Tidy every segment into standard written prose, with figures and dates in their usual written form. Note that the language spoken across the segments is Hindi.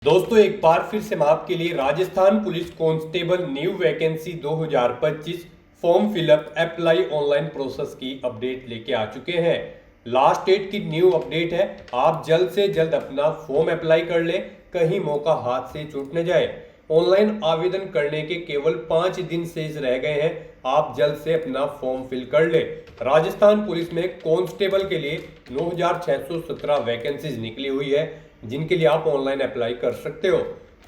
दोस्तों एक बार फिर से मैं आपके लिए Rajasthan police constable new vacancy 2025 form fill up apply online process की अपडेट लेके आ चुके हैं। लास्ट डेट की न्यू अपडेट है। आप जल्द से जल्द अपना फॉर्म अप्लाई कर ले, कहीं मौका हाथ से छूट न जाए। ऑनलाइन आवेदन करने के केवल 5 दिन शेष रह गए हैं। आप जल्द से अपना फॉर्म फिल कर ले। राजस्थान पुलिस में कांस्टेबल के लिए 9617 वैकेंसीज निकली हुई है, जिनके लिए आप ऑनलाइन अप्लाई कर सकते हो।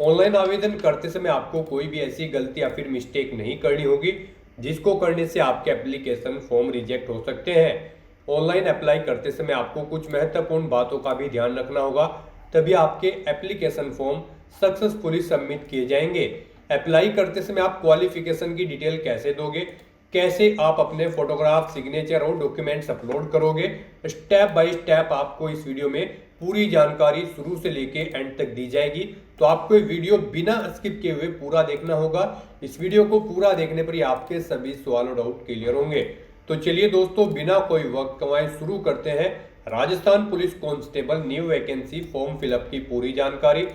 ऑनलाइन आवेदन करते समय आपको कोई भी ऐसी गलती या फिर मिस्टेक नहीं करनी होगी, जिसको करने से आपके एप्लीकेशन फॉर्म रिजेक्ट हो सकते हैं। ऑनलाइन अप्लाई करते समय आपको कुछ महत्वपूर्ण बातों का भी ध्यान रखना होगा, तभी आपके एप्लीकेशन फॉर्म सक्सेसफुली सबमिट किए जाएंगे। अप्लाई करते समय आप क्वालिफिकेशन की डिटेल कैसे दोगे, कैसे आप अपने फोटोग्राफ, सिग्नेचर और डॉक्यूमेंट्स अपलोड करोगे, स्टेप बाय स्टेप आपको इस वीडियो में पूरी जानकारी शुरू से लेके एंड तक दी जाएगी। तो आपको ये वीडियो बिना स्किप किए हुए पूरा देखना होगा। इस वीडियो को पूरा देखने पर ही आपके सभी सवाल और डाउट क्लियर होंगे। तो चलिए दोस्तों, बिना कोई वक्त गंवाए शुरू करते हैं Rajasthan police constable new vacancy form fill up की पूरी जानकारी।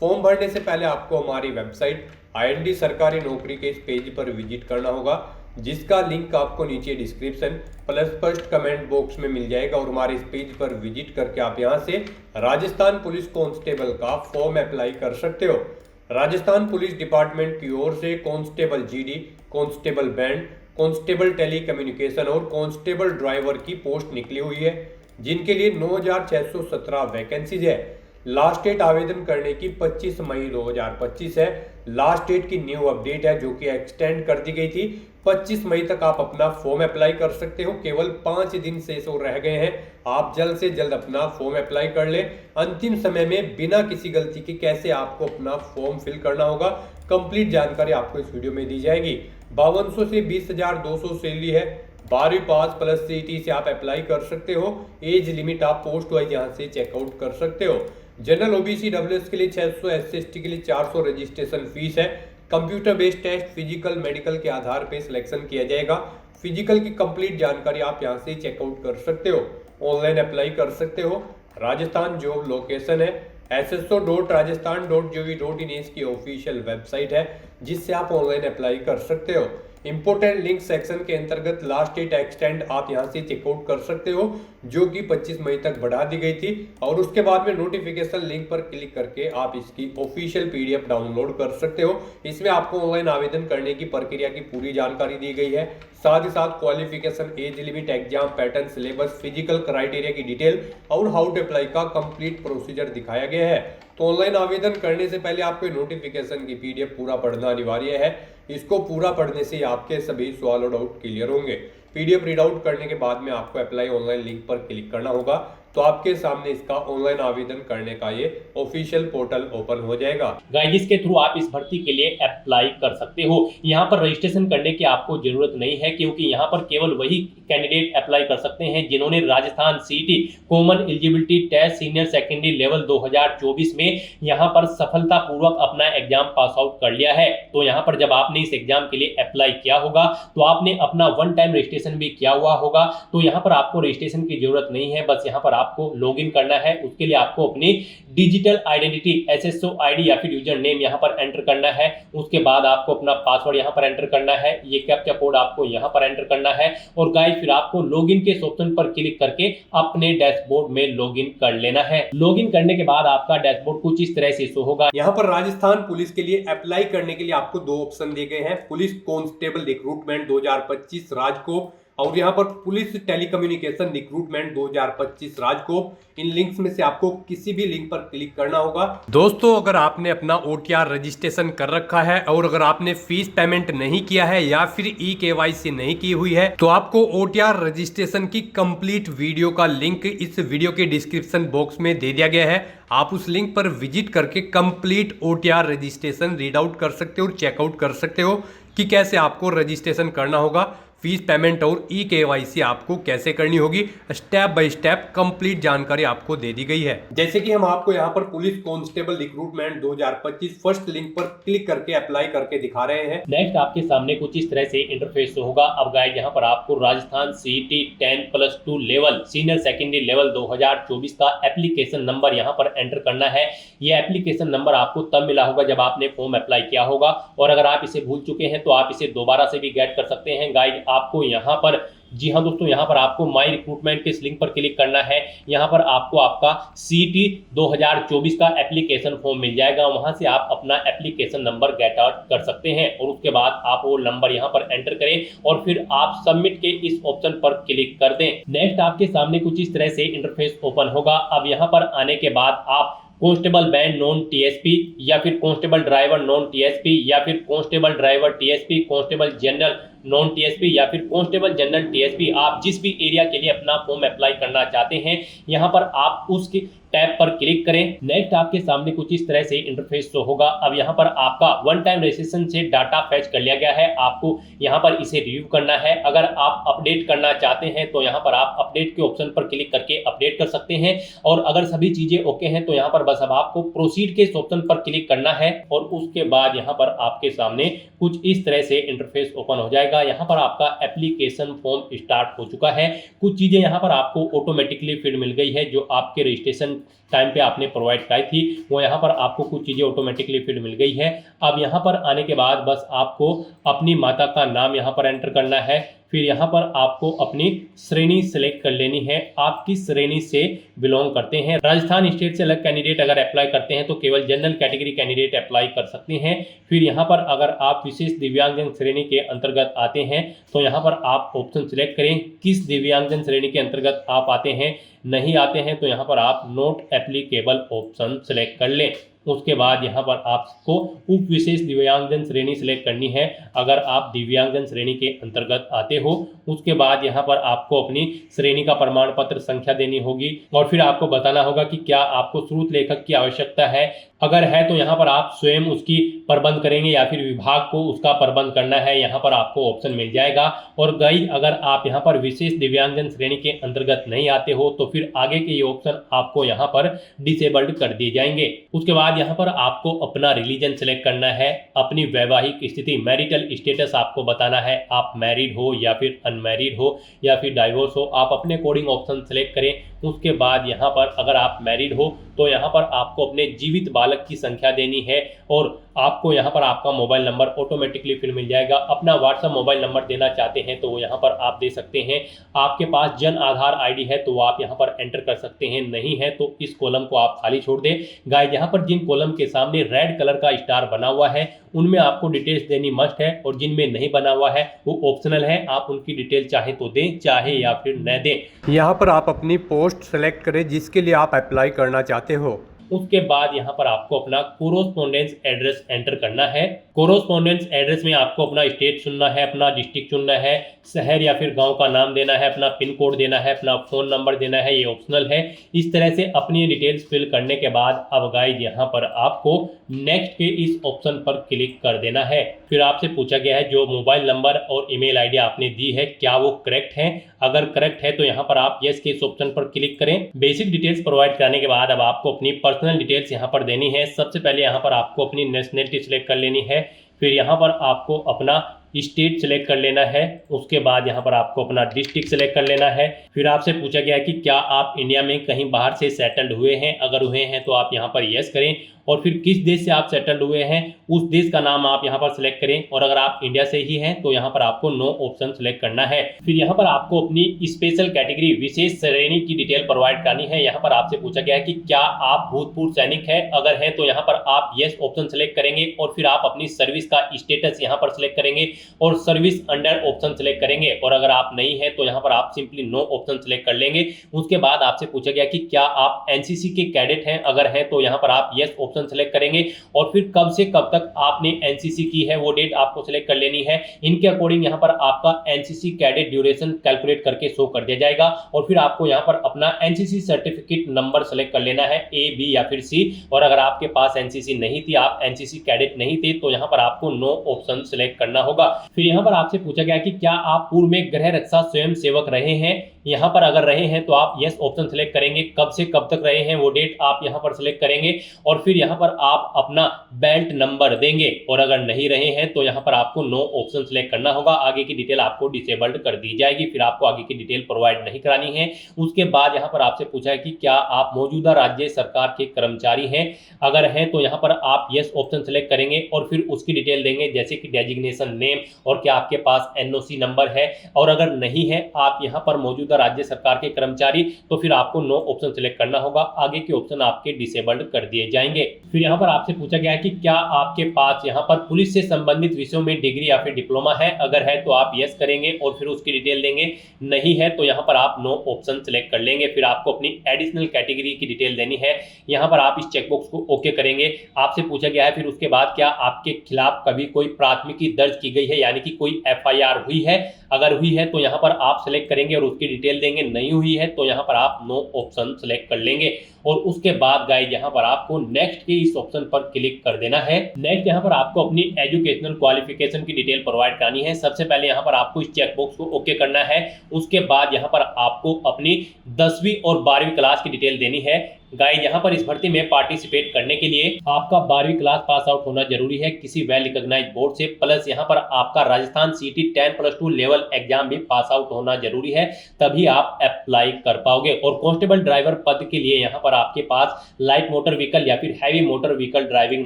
फॉर्म भरने से पहले आपको हमारी वेबसाइट IND सरकारी नौकरी के इस पेज पर विजिट करना होगा, जिसका लिंक आपको नीचे description plus first comment box में मिल जाएगा। और हमारे इस पेज पर विजिट करके आप यहां से राजस्थान पुलिस कांस्टेबल का फॉर्म अप्लाई कर सकते हो। राजस्थान पुलिस डिपार्टमेंट की ओर से constable GD, constable band, constable telecommunication और कांस्टेबल ड्राइवर की पोस्ट निकली हुई है, जिनके लिए 9617 वैकेंसीज है। लास्ट डेट आवेदन करने की 25 मई 2025 है। लास्ट डेट की न्यू अपडेट है, जो कि एक्सटेंड कर दी गई थी। 25 मई तक आप अपना फॉर्म अप्लाई कर सकते हो। केवल 5 दिन शेष और रह गए हैं। आप जल्द से जल्द अपना फॉर्म अप्लाई कर ले। अंतिम समय में बिना किसी गलती के कैसे आपको अपना फॉर्म फिल करना होगा, कंप्लीट जानकारी आपको इस वीडियो में दी जाएगी। 5200 से 20,200 सैलरी है। 12वीं पास प्लस CET से आप अप्लाई कर सकते हो। एज लिमिट आप पोस्ट वाइज यहाँ से चेकआउट कर सकते हो। जनरल OBC WS के लिए 600, SC ST के लिए 400 रजिस्ट्रेशन फीस है। Computer based test, physical, medical के आधार पर सिलेक्शन किया जाएगा। फिजिकल की कंप्लीट जानकारी आप यहां से चेकआउट कर सकते हो। ऑनलाइन अप्लाई कर सकते हो। राजस्थान जॉब लोकेशन है sso.rajasthan.gov.in इसकी ऑफिशियल वेबसाइट है, जिससे आप ऑनलाइन अप्लाई कर सकते हो। इंपोर्टेंट लिंक सेक्शन के अंतर्गत लास्ट डेट एक्सटेंड आप यहां से चेकआउट कर सकते हो, जो कि 25 मई तक बढ़ा दी गई थी। और उसके बाद में नोटिफिकेशन लिंक पर क्लिक करके आप इसकी ऑफिशियल PDF डाउनलोड कर सकते हो। इसमें आपको ऑनलाइन आवेदन करने की प्रक्रिया की पूरी जानकारी दी गई है। साथ ही साथ qualification, age limit, exam pattern, syllabus, physical criteria की डिटेल और हाउ टू अप्लाई का कंप्लीट प्रोसीजर दिखाया गया है। तो ऑनलाइन आवेदन करने से पहले आपको नोटिफिकेशन की PDF पूरा पढ़ना अनिवार्य है। इसको पूरा पढ़ने से आपके सभी सवाल और डाउट क्लियर होंगे। PDF रीड आउट करने के बाद में आपको अप्लाई ऑनलाइन लिंक पर क्लिक करना होगा, तो आपके सामने इसका ऑनलाइन आवेदन करने का ये ऑफिशियल पोर्टल ओपन हो जाएगा। गाइस, जिसके थ्रू आप इस भर्ती के लिए अप्लाई कर सकते हो। यहाँ पर रजिस्ट्रेशन करने की आपको जरूरत नहीं है, क्योंकि यहाँ पर केवल वही कैंडिडेट अप्लाई कर सकते हैं जिन्होंने Rajasthan CET common eligibility test senior secondary level 2024 में यहाँ पर सफलतापूर्वक अपना एग्जाम पास आउट कर लिया है। तो यहाँ पर जब आपने इस एग्जाम के लिए अप्लाई किया होगा, तो आपने अपना 1 टाइम रजिस्ट्रेशन भी किया हुआ होगा। तो यहाँ पर आपको रजिस्ट्रेशन की जरूरत नहीं है, बस यहाँ पर आपको लॉगिन करना है। उसके लिए आपको अपनी डिजिटल आइडेंटिटी SSO ID या फिर यूजर नेम यहाँ पर एंटर करना है। उसके बाद आपको अपना पासवर्ड यहाँ पर एंटर करना है। ये कैप्चा कोड आपको यहाँ पर एंटर करना है। और गाइस, फिर आपको लॉगिन के ऑप्शन पर क्लिक करके अपने डैशबोर्ड में लॉगिन कर लेना है। लॉगिन करने के बाद आपका डैशबोर्ड कुछ इस तरह से शो होगा। यहाँ पर राजस्थान पुलिस के लिए अप्लाई करने के लिए आपको 2 ऑप्शन दिए गए हैं। पुलिस कांस्टेबल रिक्रूटमेंट 2025 राजकोप और यहाँ पर पुलिस टेलीकम्युनिकेशन रिक्रूटमेंट 2025 राजकोप। इन लिंक्स में से आपको किसी भी लिंक पर क्लिक करना होगा। दोस्तों, अगर आपने अपना OTR रजिस्ट्रेशन कर रखा है और अगर आपने फीस पेमेंट नहीं किया है या फिर eKYC नहीं की हुई है, तो आपको OTR रजिस्ट्रेशन की कंप्लीट वीडियो का लिंक इस वीडियो के डिस्क्रिप्शन बॉक्स में दे दिया गया है। आप उस लिंक पर विजिट करके complete OTR registration read out कर सकते हो और चेकआउट कर सकते हो कि कैसे आपको रजिस्ट्रेशन करना होगा। फीस पेमेंट और ई-KYC आपको कैसे करनी होगी, स्टेप बाय स्टेप कंप्लीट जानकारी आपको दे दी गई है। जैसे कि हम आपको यहाँ पर police constable recruitment 2025 first link पर क्लिक करके अप्लाई करके दिखा रहे हैं। नेक्स्ट आपके सामने कुछ इस तरह से इंटरफेस होगा। अब गाइस यहाँ पर आपको Rajasthan CET 10+2 level senior secondary level 2024 का एप्लीकेशन नंबर यहाँ पर एंटर करना है। ये एप्लीकेशन नंबर आपको तब मिला होगा जब आपने फॉर्म अप्लाई किया होगा, और अगर आप इसे भूल चुके हैं तो आप इसे दोबारा से भी गेट कर सकते हैं। गाइस आपको यहाँ पर, जी हाँ दोस्तों, यहाँ पर आपको माई रिक्रूटमेंट के इस लिंक पर क्लिक करना है। यहाँ पर आपको आपका CET 2024 का एप्लीकेशन फॉर्म मिल जाएगा। वहां से आप अपना एप्लीकेशन नंबर गेट आउट कर सकते हैं और उसके बाद आप वो नंबर यहाँ पर एंटर करें और फिर आप सबमिट के इस ऑप्शन पर क्लिक कर दें। नेक्स्ट आपके सामने कुछ इस तरह से इंटरफेस ओपन होगा। अब यहाँ पर आने के बाद आप कांस्टेबल बैंड नॉन TSP या फिर कांस्टेबल ड्राइवर नॉन TSP या फिर constable driver TSP, constable general non TSP या फिर कांस्टेबल जनरल TSP, आप जिस भी एरिया के लिए अपना फॉर्म अप्लाई करना चाहते हैं यहाँ पर आप उसके टैब पर क्लिक करें। नेक्स्ट आपके सामने कुछ इस तरह से इंटरफेस शो होगा। अब यहाँ पर आपका वन टाइम रजिस्ट्रेशन से डाटा फैच कर लिया गया है, आपको यहाँ पर इसे रिव्यू करना है। अगर आप अपडेट करना चाहते हैं तो यहाँ पर आप अपडेट के ऑप्शन पर क्लिक करके अपडेट कर सकते हैं, और अगर सभी चीजें ओके हैं तो यहाँ पर बस अब आपको प्रोसीड के इस ऑप्शन पर क्लिक करना है और उसके बाद यहाँ पर आपके सामने कुछ इस तरह से इंटरफेस ओपन हो जाएगा। यहाँ पर आपका एप्लीकेशन फॉर्म स्टार्ट हो चुका है। कुछ चीजें यहाँ पर आपको ऑटोमेटिकली फिल मिल गई है जो आपके रजिस्ट्रेशन टाइम पे आपने प्रोवाइड कराई थी, वो यहाँ पर आपको कुछ चीजें ऑटोमेटिकली फिल मिल गई है। अब यहाँ पर आने के बाद बस आपको अपनी माता का नाम यहाँ पर एंटर करना है। फिर यहाँ पर आपको अपनी श्रेणी सिलेक्ट कर लेनी है, आप किस श्रेणी से बिलोंग करते हैं। राजस्थान स्टेट से अलग कैंडिडेट अगर अप्लाई करते हैं तो केवल जनरल कैटेगरी कैंडिडेट अप्लाई कर सकते हैं। फिर यहाँ पर अगर आप विशेष दिव्यांगजन श्रेणी के अंतर्गत आते हैं तो यहाँ पर आप ऑप्शन सिलेक्ट करें किस दिव्यांगजन श्रेणी के अंतर्गत आप आते हैं। नहीं आते हैं तो यहाँ पर आप नॉट एप्लीकेबल ऑप्शन सिलेक्ट कर लें। उसके बाद यहाँ पर आपको उप विशेष दिव्यांगजन श्रेणी सिलेक्ट करनी है अगर आप दिव्यांगजन श्रेणी के अंतर्गत आते हो। उसके बाद यहाँ पर आपको अपनी श्रेणी का प्रमाण पत्र संख्या देनी होगी और फिर आपको बताना होगा कि क्या आपको स्रोत लेखक की आवश्यकता है। अगर है तो यहाँ पर आप स्वयं उसकी प्रबंध करेंगे या फिर विभाग को उसका प्रबंध करना है, यहाँ पर आपको ऑप्शन मिल जाएगा। और गाइस अगर आप यहाँ पर विशेष दिव्यांगजन श्रेणी के अंतर्गत नहीं आते हो तो फिर आगे के ये ऑप्शन आपको यहाँ पर डिसेबल्ड कर दिए जाएंगे। उसके बाद यहाँ पर आपको अपना रिलीजन सेलेक्ट करना है, अपनी वैवाहिक स्थिति मैरिटल स्टेटस आपको बताना है, आप मैरिड हो या फिर अनमैरिड हो या फिर डाइवोर्स हो, आप अपने अकॉर्डिंग ऑप्शन सेलेक्ट करें। उसके बाद यहाँ पर अगर आप मैरिड हो तो यहाँ पर आपको अपने जीवित बालक की संख्या देनी है और आपको यहाँ पर आपका मोबाइल नंबर ऑटोमेटिकली फिर मिल जाएगा। अपना व्हाट्सएप मोबाइल नंबर देना चाहते हैं तो वो यहाँ पर आप दे सकते हैं। आपके पास जन आधार ID है तो वो आप यहाँ पर एंटर कर सकते हैं, नहीं है तो इस कॉलम को आप खाली छोड़ दें। गाइस यहाँ पर जिन कॉलम के सामने रेड कलर का स्टार बना हुआ है उनमें आपको डिटेल्स देनी मस्ट है और जिनमें नहीं बना हुआ है वो ऑप्शनल है, आप उनकी डिटेल चाहे तो दें चाहे या फिर न दें। यहाँ पर आप अपनी पोस्ट सेलेक्ट करें जिसके लिए आप अप्लाई करना चाहते हो। उसके बाद यहाँ पर आपको अपना कोरोस्पोंडेंस एड्रेस एंटर करना है। कोरोस्पोंडेंस एड्रेस में आपको अपना स्टेट चुनना है, अपना डिस्ट्रिक्ट चुनना है, शहर या फिर गांव का नाम देना है, अपना पिन कोड देना है, अपना फ़ोन नंबर देना है, ये ऑप्शनल है। इस तरह से अपनी डिटेल्स फिल करने के बाद अब गाइस यहाँ पर आपको नेक्स्ट के इस ऑप्शन पर क्लिक कर देना है। फिर आपसे पूछा गया है जो मोबाइल नंबर और ईमेल ID आपने दी है क्या वो करेक्ट है। अगर करेक्ट है तो यहाँ पर आप यस के इस ऑप्शन पर क्लिक करें। बेसिक डिटेल्स प्रोवाइड कराने के बाद अब आपको अपनी पर्सनल डिटेल्स यहाँ पर देनी है। सबसे पहले यहाँ पर आपको अपनी नेशनलिटी सिलेक्ट कर लेनी है, फिर यहाँ पर आपको अपना स्टेट सेलेक्ट कर लेना है, उसके बाद यहाँ पर आपको अपना डिस्ट्रिक्ट सेलेक्ट कर लेना है। फिर आपसे पूछा गया है कि क्या आप इंडिया में कहीं बाहर से सेटल्ड हुए हैं, अगर हुए हैं तो आप यहाँ पर यस करें और फिर किस देश से आप सेटल्ड हुए हैं उस देश का नाम आप यहाँ पर सिलेक्ट करें और अगर आप इंडिया से ही हैं तो यहाँ पर आपको नो ऑप्शन सिलेक्ट करना है। फिर यहाँ पर आपको अपनी स्पेशल कैटेगरी विशेष श्रेणी की डिटेल प्रोवाइड करनी है। यहाँ पर आपसे पूछा गया है कि क्या आप भूतपूर्व सैनिक है, अगर है तो यहाँ पर आप यस ऑप्शन सिलेक्ट करेंगे और फिर आप अपनी सर्विस का स्टेटस यहाँ पर सिलेक्ट करेंगे और सर्विस अंडर ऑप्शन सिलेक्ट करेंगे और अगर आप नहीं है तो यहाँ पर आप सिंपली नो ऑप्शन सिलेक्ट कर लेंगे। उसके बाद आपसे पूछा गया कि क्या आप NCC के कैडेट हैं, अगर है तो यहाँ पर आप यस ऑप्शन सेलेक्ट करेंगे और फिर कब से कब तक आपने एनसीसी की है वो डेट आपको सेलेक्ट कर लेनी है। इनके अकॉर्डिंग यहाँ पर आपका एनसीसी कैडेट ड्यूरेशन कैलकुलेट करके शो कर दिया जाएगा और फिर आपको यहाँ पर अपना एनसीसी सर्टिफिकेट नंबर सेलेक्ट कर लेना है, ए, बी या फिर सी। और अगर आपके पास एनसीसी नहीं थी, आप एनसीसी कैडेट नहीं थे, तो यहाँ पर आपको नो ऑप्शन सेलेक्ट करना होगा। फिर यहाँ पर आपसे पूछा गया कि क्या आप पूर्व में गृह रक्षा स्वयं सेवक रहे हैं। यहाँ पर अगर रहे हैं तो आप यस ऑप्शन सेलेक्ट करेंगे, कब से कब तक रहे हैं वो डेट आप यहाँ पर सेलेक्ट करेंगे और फिर यहाँ पर आप अपना बेल्ट नंबर देंगे। और अगर नहीं रहे हैं तो यहाँ पर आपको नो ऑप्शन सेलेक्ट करना होगा। आगे की डिटेल आपको डिसेबल्ड कर दी जाएगी, फिर आपको आगे की डिटेल प्रोवाइड नहीं करानी है। उसके बाद यहाँ पर आपसे पूछा है कि क्या आप मौजूदा राज्य सरकार के कर्मचारी हैं। अगर हैं तो यहाँ पर आप यस ऑप्शन सेलेक्ट करेंगे और फिर उसकी डिटेल देंगे, जैसे कि डेजिग्नेशन नेम और क्या आपके पास एनओसी नंबर है। और अगर नहीं है आप यहाँ पर मौजूदा राज्य सरकार के कर्मचारी, तो फिर आपको नो ऑप्शन सेलेक्ट करना होगा। आगे के ऑप्शन आपके डिसेबल्ड कर दिए जाएंगे। फिर यहाँ पर आपसे पूछा गया है कि क्या आपके पास यहाँ पर पुलिस से संबंधित विषयों में डिग्री या फिर डिप्लोमा है। अगर है तो आप यस करेंगे और फिर उसकी डिटेल देंगे, नहीं है तो यहाँ पर आप नो ऑप्शन सेलेक्ट कर लेंगे। फिर आपको अपनी एडिशनल कैटेगरी की डिटेल देनी है, यहाँ पर आप इस चेकबॉक्स को ओके करेंगे। आपसे पूछा गया है फिर उसके बाद क्या आपके खिलाफ कभी कोई प्राथमिकी दर्ज की गई है, यानी कि कोई एफआईआर हुई है। अगर हुई है तो यहाँ पर आप सेलेक्ट करेंगे और उसकी डिटेल देंगे, नहीं हुई है तो यहाँ पर आप नो ऑप्शन सेलेक्ट कर लेंगे। और उसके बाद गाइस यहाँ पर आपको नेक्स्ट के इस ऑप्शन पर क्लिक कर देना है। नेक्स्ट यहाँ पर आपको अपनी एजुकेशनल क्वालिफिकेशन की डिटेल प्रोवाइड करनी है। सबसे पहले यहाँ पर आपको इस चेकबॉक्स को ओके करना है। उसके बाद यहाँ पर आपको अपनी 10वीं और 12वीं क्लास की डिटेल देनी है। गाइस यहाँ पर इस भर्ती में पार्टिसिपेट करने के लिए आपका 12वीं क्लास पास आउट होना जरूरी है किसी वेल रिकॉग्नाइज्ड बोर्ड से, प्लस यहाँ पर आपका राजस्थान सीटी 10+2 लेवल एग्जाम भी पास आउट होना जरूरी है, तभी आप अप्लाई कर पाओगे। और कांस्टेबल ड्राइवर पद के लिए यहाँ पर आपके पास लाइट मोटर व्हीकल या फिर heavy motor vehicle driving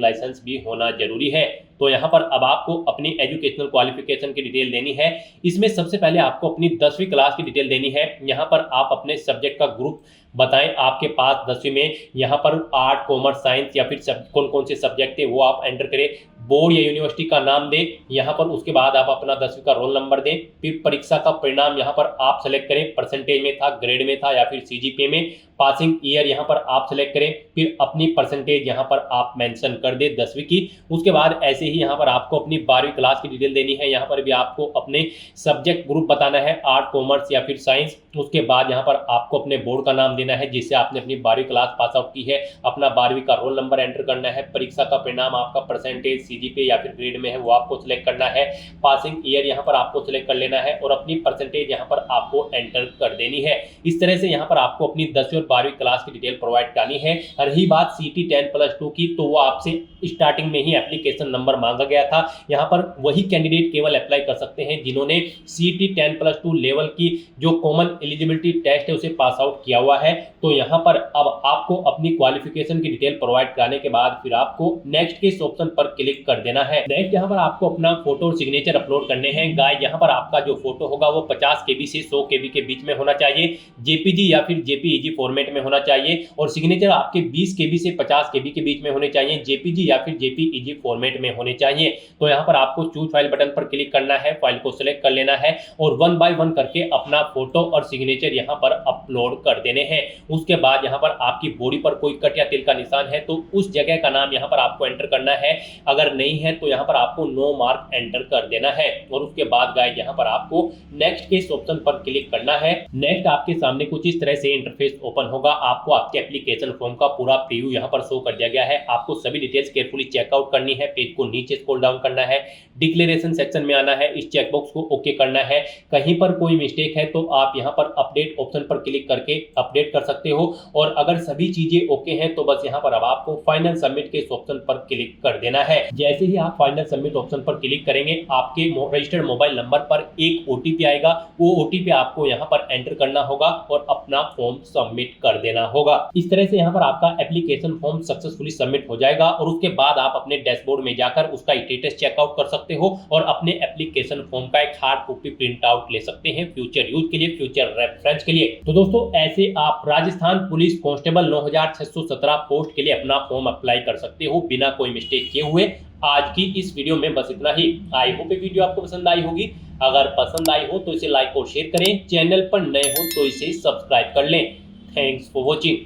licence भी होना जरूरी है। तो यहाँ पर अब आपको अपनी एजुकेशनल क्वालिफिकेशन की डिटेल देनी है। इसमें सबसे पहले आपको अपनी 10वीं क्लास की डिटेल देनी है। यहाँ पर आप अपने सब्जेक्ट का ग्रुप बताएं, आपके पास 10वीं में यहाँ पर आर्ट, कॉमर्स, साइंस या फिर कौन कौन से सब्जेक्ट थे वो आप एंटर करें। बोर्ड या यूनिवर्सिटी का नाम दें यहाँ पर। उसके बाद आप अपना 10वीं का रोल नंबर दें। फिर परीक्षा का परिणाम यहाँ पर आप सेलेक्ट करें, परसेंटेज में था, ग्रेड में था या फिर सीजीपीए में। पासिंग ईयर यहाँ पर आप सेलेक्ट करें, फिर अपनी परसेंटेज यहाँ पर आप मेंशन कर दें 10वीं की। उसके बाद ऐसे ही यहाँ पर आपको अपनी 12वीं क्लास की डिटेल देनी है। यहाँ पर भी आपको अपने सब्जेक्ट ग्रुप बताना है, आर्ट, कॉमर्स या फिर साइंस। उसके बाद यहाँ पर आपको अपने बोर्ड का नाम देना है जिससे आपने अपनी 12वीं क्लास पास आउट की है। अपना 12वीं का रोल नंबर एंटर करना है। परीक्षा का परिणाम आपका परसेंटेज, सीजीपीए या फिर ग्रेड में है वो आपको सिलेक्ट करना है। पासिंग ईयर यहाँ पर आपको सिलेक्ट कर लेना है और अपनी परसेंटेज यहाँ पर आपको एंटर कर देनी है। इस तरह से यहाँ पर आपको अपनी 10वीं और 12वीं क्लास की डिटेल प्रोवाइड करनी है। रही बात सीटी 10+2 की, तो वो आपसे स्टार्टिंग में ही एप्लीकेशन नंबर मांगा गया था। यहाँ पर वही कैंडिडेट केवल अप्लाई कर सकते हैं जिन्होंने सीटी 10+2 लेवल की जो कॉमन एलिजिबिलिटी टेस्ट है उसे पास आउट किया हुआ है। तो यहाँ पर अब आपको अपनी क्वालिफिकेशन की डिटेल प्रोवाइड कराने के बाद फिर आपको नेक्स्ट के इस ऑप्शन पर क्लिक कर देना है। नेक्स्ट यहाँ पर आपको अपना फोटो और सिग्नेचर अपलोड करने हैं। गाइस यहाँ पर आपका जो फोटो होगा वो 50 KB से 100 KB के बीच में होना चाहिए, जेपीजी या फिर जेपीईजी फॉर्मेट में होना चाहिए। और सिग्नेचर आपके 20 KB से 50 KB के बीच में होने चाहिए, जेपीजी या फिर जेपीईजी फॉर्मेट में होने चाहिए। तो यहाँ पर आपको चूज फाइल बटन पर क्लिक करना है, फाइल को सिलेक्ट कर लेना है और 1 बाय 1 करके अपना फोटो और सिग्नेचर यहाँ पर अपलोड कर देने हैं। उसके बाद यहाँ पर आपकी बॉडी पर कोई कट या तिल का निशान है तो उस जगह का नाम यहाँ पर आपको एंटर करना है। अगर नहीं है तो यहाँ पर आपको नो मार्क एंटर कर देना है। और उसके बाद गाइस यहाँ पर आपको नेक्स्ट के इस ऑप्शन पर क्लिक करना है। नेक्स्ट आपके सामने कुछ इस तरह से इंटरफेस ओपन होगा। आपको आपके एप्लीकेशन फॉर्म का पूरा प्रीव्यू यहाँ पर शो कर दिया गया है। आपको सभी डिटेल्स केयरफुली चेकआउट करनी है। पेज को नीचे स्क्रॉल डाउन करना है, डिक्लेरेशन सेक्शन में आना है, इस चेकबॉक्स को ओके करना है। कहीं पर कोई मिस्टेक है तो आप यहाँ पर अपडेट ऑप्शन पर क्लिक करके अपडेट कर सकते हो। और अगर सभी चीजें ओके हैं तो बस यहाँ पर अब आपको फाइनल सबमिट के इस ऑप्शन पर क्लिक कर देना है। जैसे ही आप फाइनल सबमिट ऑप्शन पर क्लिक करेंगे आपके रजिस्टर्ड मोबाइल नंबर पर एक ओटीपी आएगा। वो ओटीपी आपको यहाँ पर एंटर करना होगा और अपना फॉर्म सबमिट कर देना होगा। इस तरह से यहाँ पर आपका एप्लीकेशन फॉर्म सक्सेसफुली सबमिट हो जाएगा और उसके बाद आप अपने डैशबोर्ड में जाकर उसका स्टेटस चेकआउट कर सकते हो और अपने एप्लीकेशन फॉर्म का एक हार्ड कॉपी प्रिंट आउट ले सकते हैं फ्यूचर यूज के लिए, फ्यूचर रेफरेंस के लिए। तो दोस्तों ऐसे आप राजस्थान पुलिस कांस्टेबल 9617 पोस्ट के लिए अपना फॉर्म अप्लाई कर सकते हो बिना कोई मिस्टेक किए हुए। आज की इस वीडियो में बस इतना ही। आई होप ये वीडियो आपको पसंद आई होगी। अगर पसंद आई हो तो इसे लाइक और शेयर करें। चैनल पर नए हो तो इसे सब्सक्राइब कर लें। Thanks for watching.